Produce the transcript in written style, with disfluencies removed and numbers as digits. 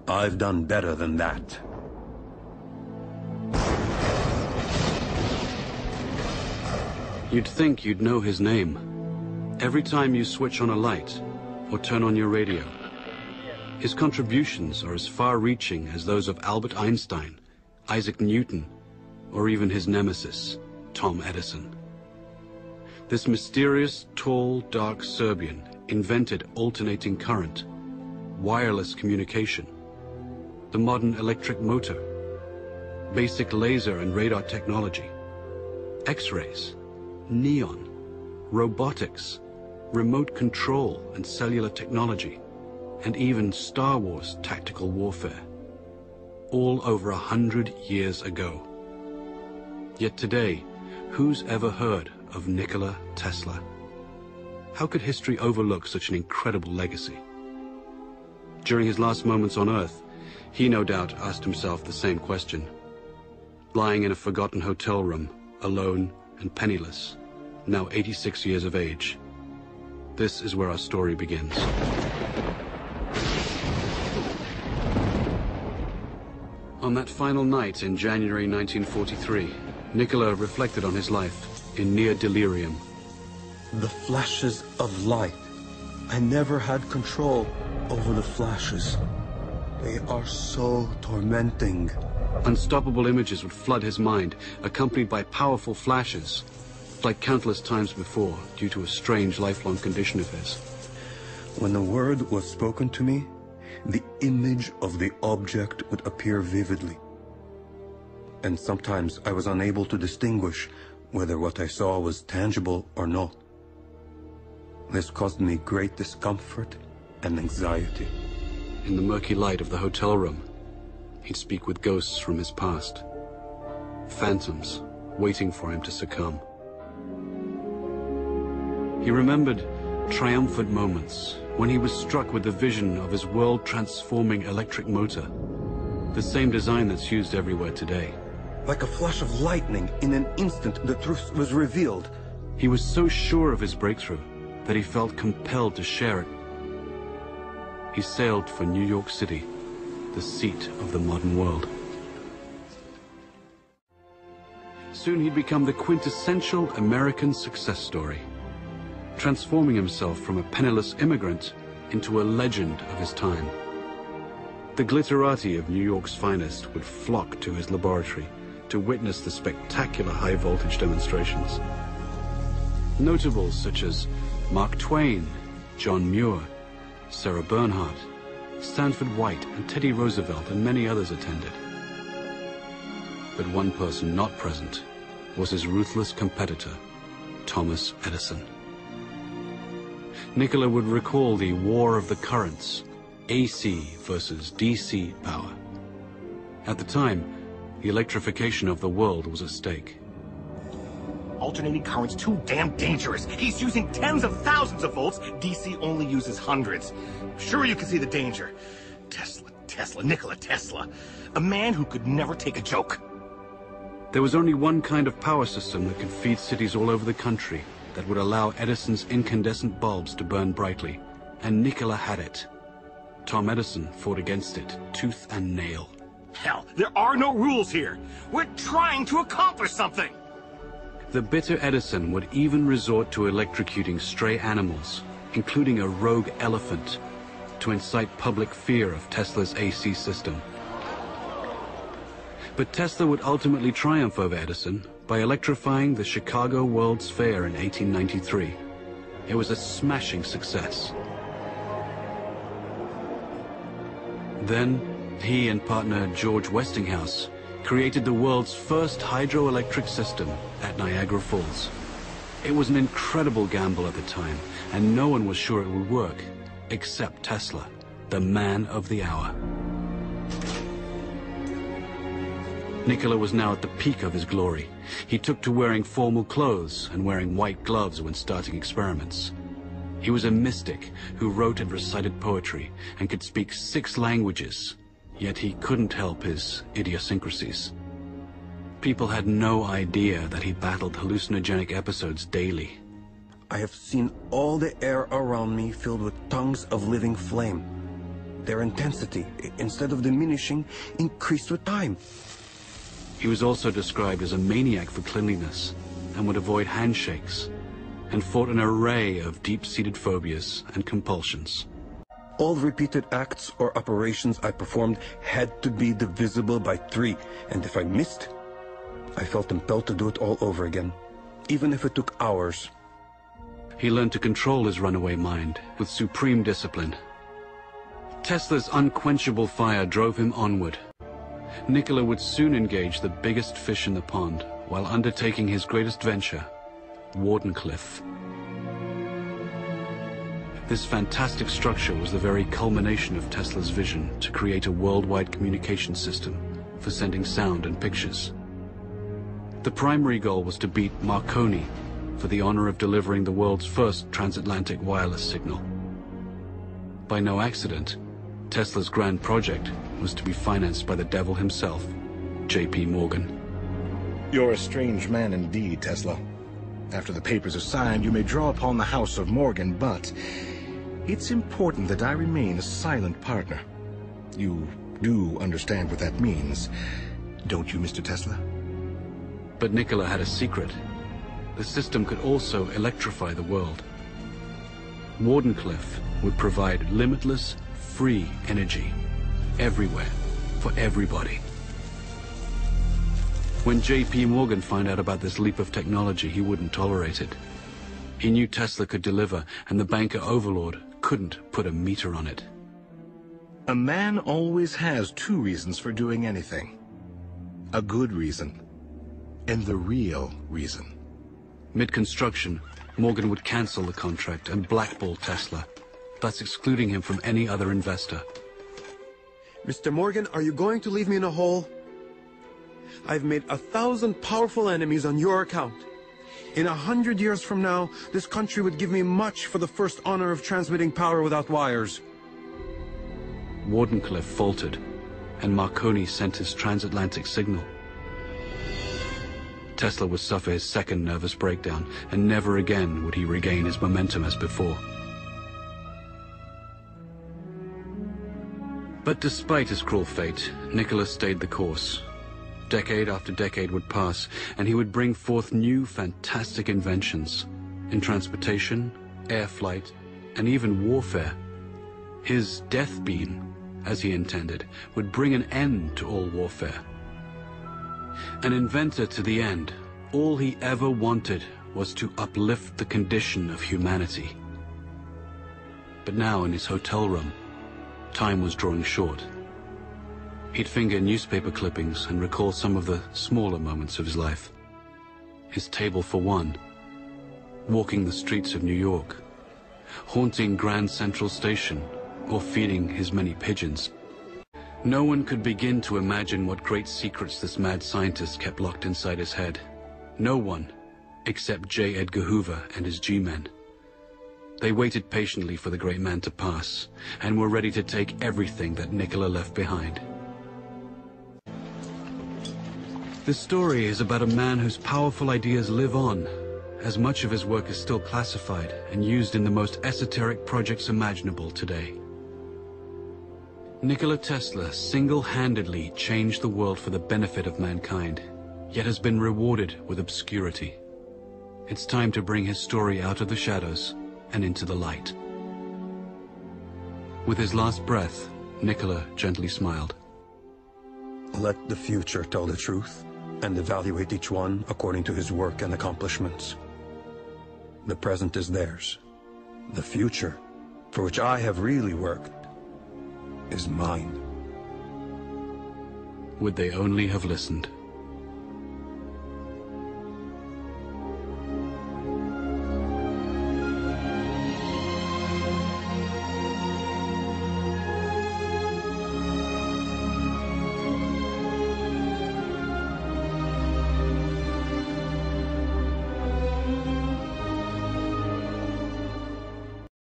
I've done better than that. You'd think you'd know his name. Every time you switch on a light or turn on your radio, his contributions are as far-reaching as those of Albert Einstein, Isaac Newton, or even his nemesis, Tom Edison. This mysterious, tall, dark Serbian invented alternating current, wireless communication, the modern electric motor, basic laser and radar technology, X-rays, neon, robotics, remote control and cellular technology, and even Star Wars tactical warfare, all over 100 years ago. Yet today, who's ever heard of Nikola Tesla? How could history overlook such an incredible legacy? During his last moments on Earth, he no doubt asked himself the same question. Lying in a forgotten hotel room, alone and penniless, now 86 years of age. This is where our story begins. On that final night in January 1943, Nikola reflected on his life in near delirium. The flashes of light. I never had control over the flashes. They are so tormenting. Unstoppable images would flood his mind, accompanied by powerful flashes, like countless times before, due to a strange lifelong condition of his. When the word was spoken to me, the image of the object would appear vividly. And sometimes I was unable to distinguish whether what I saw was tangible or not. This caused me great discomfort and anxiety. In the murky light of the hotel room, he'd speak with ghosts from his past, phantoms waiting for him to succumb. He remembered triumphant moments when he was struck with the vision of his world-transforming electric motor, the same design that's used everywhere today. Like a flash of lightning, in an instant the truth was revealed. He was so sure of his breakthrough that he felt compelled to share it. He sailed for New York City, the seat of the modern world. Soon he'd become the quintessential American success story, transforming himself from a penniless immigrant into a legend of his time. The glitterati of New York's finest would flock to his laboratory to witness the spectacular high-voltage demonstrations. Notables such as Mark Twain, John Muir, Sarah Bernhardt, Stanford White, and Teddy Roosevelt, and many others attended. But one person not present was his ruthless competitor, Thomas Edison. Nikola would recall the war of the currents, AC versus DC power. At the time, the electrification of the world was at stake. Alternating current's too damn dangerous. He's using tens of thousands of volts. DC only uses hundreds. Sure, you can see the danger. Nikola Tesla. A man who could never take a joke. There was only one kind of power system that could feed cities all over the country that would allow Edison's incandescent bulbs to burn brightly, and Nikola had it. Tom Edison fought against it, tooth and nail. Hell, there are no rules here. We're trying to accomplish something. The bitter Edison would even resort to electrocuting stray animals, including a rogue elephant, to incite public fear of Tesla's AC system. But Tesla would ultimately triumph over Edison by electrifying the Chicago World's Fair in 1893. It was a smashing success. Then, he and partner George Westinghouse created the world's first hydroelectric system at Niagara Falls. It was an incredible gamble at the time, and no one was sure it would work, except Tesla, the man of the hour. Nikola was now at the peak of his glory. He took to wearing formal clothes and wearing white gloves when starting experiments. He was a mystic who wrote and recited poetry and could speak 6 languages, yet he couldn't help his idiosyncrasies. People had no idea that he battled hallucinogenic episodes daily. I have seen all the air around me filled with tongues of living flame. Their intensity, instead of diminishing, increased with time. He was also described as a maniac for cleanliness and would avoid handshakes and fought an array of deep-seated phobias and compulsions. All repeated acts or operations I performed had to be divisible by 3, and if I missed, I felt impelled to do it all over again, even if it took hours. He learned to control his runaway mind with supreme discipline. Tesla's unquenchable fire drove him onward. Nikola would soon engage the biggest fish in the pond while undertaking his greatest venture, Wardenclyffe. This fantastic structure was the very culmination of Tesla's vision to create a worldwide communication system for sending sound and pictures. The primary goal was to beat Marconi for the honor of delivering the world's first transatlantic wireless signal. By no accident, Tesla's grand project was to be financed by the devil himself, J.P. Morgan. You're a strange man indeed, Tesla. After the papers are signed, you may draw upon the House of Morgan, but it's important that I remain a silent partner. You do understand what that means, don't you, Mr. Tesla? But Nikola had a secret. The system could also electrify the world. Wardenclyffe would provide limitless, free energy, everywhere, for everybody. When J.P. Morgan found out about this leap of technology, he wouldn't tolerate it. He knew Tesla could deliver, and the banker overlord couldn't put a meter on it. A man always has 2 reasons for doing anything. A good reason, and the real reason. Mid-construction, Morgan would cancel the contract and blackball Tesla, thus excluding him from any other investor. Mr. Morgan, are you going to leave me in a hole? I've made 1,000 powerful enemies on your account. In 100 years from now, this country would give me much for the first honor of transmitting power without wires. Wardenclyffe faltered, and Marconi sent his transatlantic signal. Tesla would suffer his second nervous breakdown, and never again would he regain his momentum as before. But despite his cruel fate, Nikola stayed the course. Decade after decade would pass, and he would bring forth new fantastic inventions in transportation, air flight, and even warfare. His death beam, as he intended, would bring an end to all warfare. An inventor to the end, all he ever wanted was to uplift the condition of humanity. But now in his hotel room, time was drawing short. He'd finger newspaper clippings and recall some of the smaller moments of his life. His table for one, walking the streets of New York, haunting Grand Central Station, or feeding his many pigeons. No one could begin to imagine what great secrets this mad scientist kept locked inside his head. No one, except J. Edgar Hoover and his G-men. They waited patiently for the great man to pass, and were ready to take everything that Nikola left behind. This story is about a man whose powerful ideas live on, as much of his work is still classified and used in the most esoteric projects imaginable today. Nikola Tesla single-handedly changed the world for the benefit of mankind, yet has been rewarded with obscurity. It's time to bring his story out of the shadows and into the light. With his last breath, Nikola gently smiled. Let the future tell the truth, and evaluate each one according to his work and accomplishments. The present is theirs. The future, for which I have really worked, is mine. Would they only have listened?